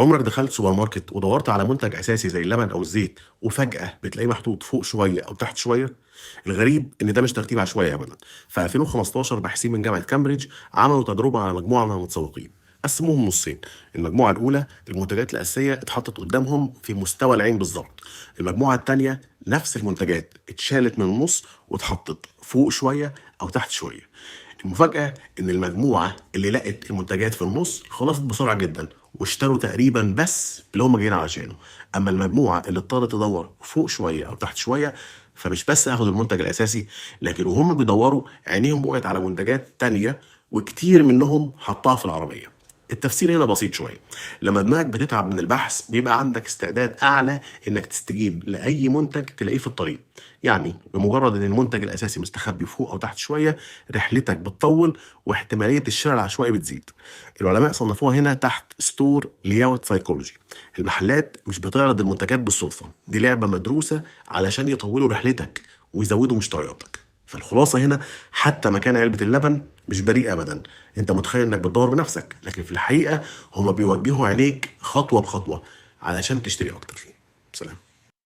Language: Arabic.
عمرك دخلت سوبر ماركت ودورت على منتج اساسي زي اللبن او الزيت وفجأة بتلاقيه محطوط فوق شوية او تحت شوية؟ الغريب ان ده مش ترتيب عشوائي ابدا. في 2015 باحثين من جامعة كامبريدج عملوا تجربة على مجموعة من المتسوقين، قسموهم نصين. المجموعة الأولى المنتجات الأساسية اتحطت قدامهم في مستوى العين بالظبط، المجموعة التانية نفس المنتجات اتشالت من النص واتحطت فوق شوية أو تحت شوية. المفاجأة إن المجموعة اللي لقت المنتجات في النص خلصت بسرعة جدا واشتروا تقريبا بس اللي هم جايين علشانه. أما المجموعة اللي اضطرت تدور فوق شوية أو تحت شوية فمش بس أخدوا المنتج الأساسي، لكن وهم بيدوروا عينيهم وقعت على منتجات تانية وكتير منهم حطها في العربية. التفسير هنا بسيط شوية. لما دماغك بتتعب من البحث بيبقى عندك استعداد أعلى إنك تستجيب لأي منتج تلاقيه في الطريق. يعني بمجرد إن المنتج الأساسي مستخبي فوق أو تحت شوية رحلتك بتطول واحتمالية الشراء العشوائي بتزيد. العلماء صنفوها هنا تحت ستور لياوت سايكولوجي. المحلات مش بتعرض المنتجات بالصدفة، دي لعبة مدروسة علشان يطولوا رحلتك ويزودوا مشترياتك. فالخلاصة هنا حتى مكان علبة اللبن مش بريء أبدا. أنت متخيل إنك بتدور بنفسك، لكن في الحقيقة هما بيوجهوا عينيك خطوة بخطوة علشان تشتري أكتر. سلام.